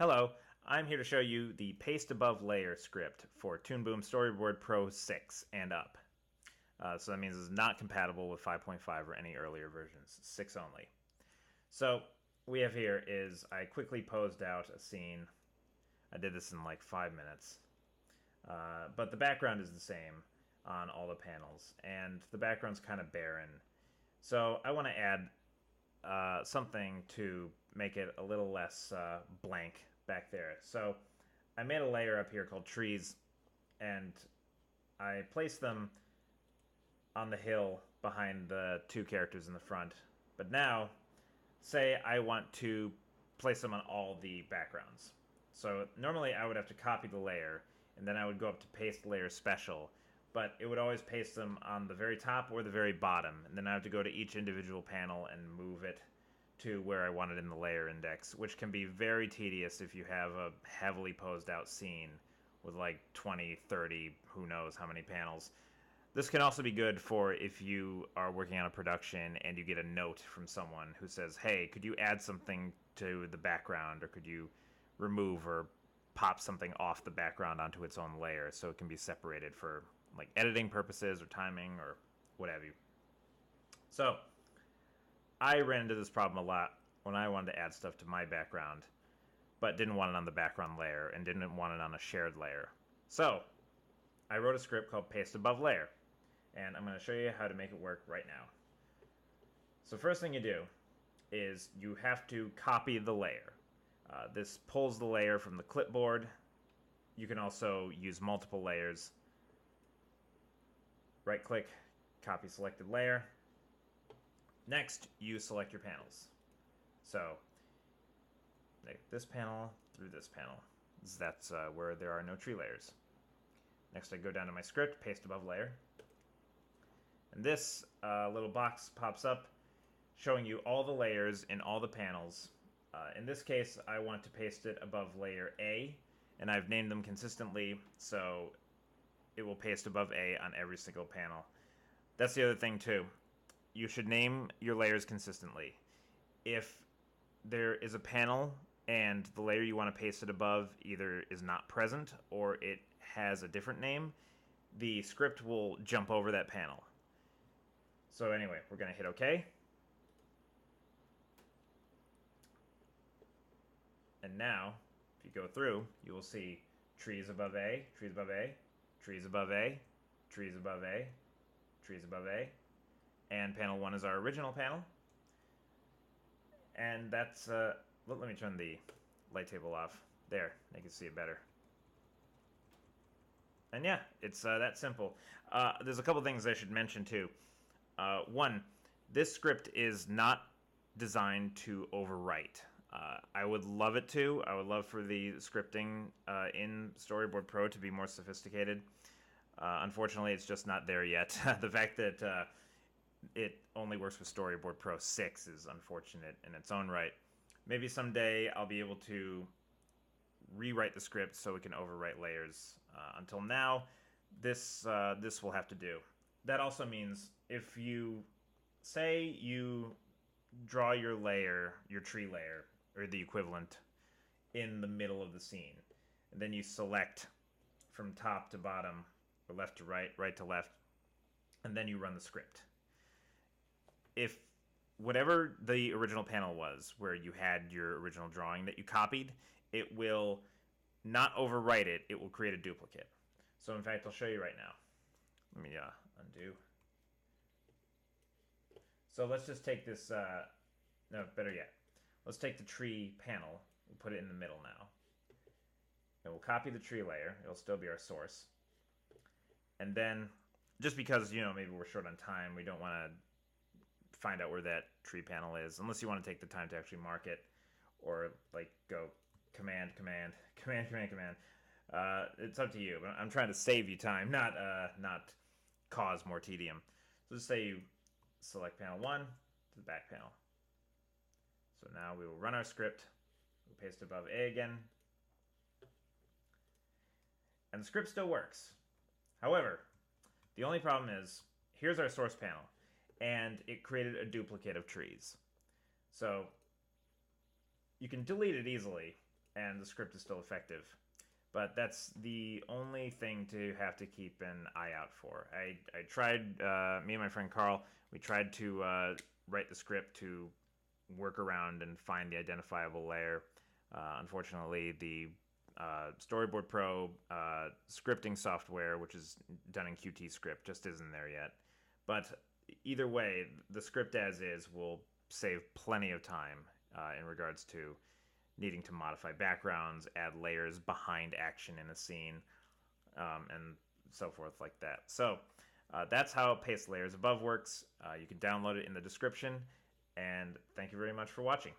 Hello, I'm here to show you the Paste Above Layer script for Toon Boom Storyboard Pro 6 and up. So that means it's not compatible with 5.5 or any earlier versions, 6 only. So we have here is I quickly posed out a scene. I did this in like 5 minutes. But the background is the same on all the panels, and the background's kind of barren. So I want to add something to make it a little less blank back there. So I made a layer up here called trees, and I placed them on the hill behind the two characters in the front. But now, say I want to place them on all the backgrounds. So normally I would have to copy the layer, and then I would go up to paste layer special, but it would always paste them on the very top or the very bottom, and then I have to go to each individual panel and move it to where I want it in the layer index, which can be very tedious if you have a heavily posed out scene with like 20, 30, who knows how many panels. This can also be good for if you are working on a production and you get a note from someone who says, hey, could you add something to the background, or could you remove or pop something off the background onto its own layer so it can be separated for like editing purposes or timing or what have you. So I ran into this problem a lot when I wanted to add stuff to my background, but didn't want it on the background layer and didn't want it on a shared layer. So I wrote a script called Paste Above Layer, and I'm going to show you how to make it work right now. So first thing you do is you have to copy the layer. This pulls the layer from the clipboard. You can also use multiple layers. Right click, copy selected layer. Next, you select your panels. So, this panel through this panel. That's where there are no tree layers. Next, I go down to my script, paste above layer. And this little box pops up showing you all the layers in all the panels. In this case, I want to paste it above layer A, and I've named them consistently, so it will paste above A on every single panel. That's the other thing too. You should name your layers consistently. If there is a panel and the layer you want to paste it above either is not present or it has a different name, the script will jump over that panel. So anyway, we're going to hit OK. And now, if you go through, you will see trees above A, trees above A, trees above A, trees above A, trees above A, and panel 1 is our original panel. And that's, let me turn the light table off. There, you can see it better. And yeah, it's that simple. There's a couple things I should mention too. One, this script is not designed to overwrite. I would love it to. I would love for the scripting in Storyboard Pro to be more sophisticated. Unfortunately, it's just not there yet. The fact that it only works with Storyboard Pro 6 is unfortunate in its own right. Maybe someday I'll be able to rewrite the script so we can overwrite layers. Until now, this will have to do. That also means if you say you draw your layer, your tree layer, or the equivalent, in the middle of the scene, and then you select from top to bottom, or left to right, right to left, and then you run the script. If whatever the original panel was, where you had your original drawing that you copied, it will not overwrite it, it will create a duplicate. So in fact, I'll show you right now. Let me undo. So let's just take this, no, better yet. Let's take the tree panel and put it in the middle now. And we'll copy the tree layer. It'll still be our source. And then, just because, maybe we're short on time, we don't want to find out where that tree panel is, unless you want to take the time to actually mark it, or like go command, command, command, command, command. It's up to you, but I'm trying to save you time, not cause more tedium. So just say you select panel 1 to the back panel. So now we will run our script. We'll paste above A again. And the script still works. However, the only problem is, here's our source panel, and it created a duplicate of trees. So you can delete it easily, and the script is still effective. But that's the only thing to have to keep an eye out for. I tried, me and my friend Carl, we tried to write the script to work around and find the identifiable layer. Unfortunately, the Storyboard Pro scripting software, which is done in Qt Script, just isn't there yet. But either way, the script as is will save plenty of time in regards to needing to modify backgrounds, add layers behind action in a scene, and so forth like that. So that's how Paste Layers Above works. You can download it in the description, and thank you very much for watching.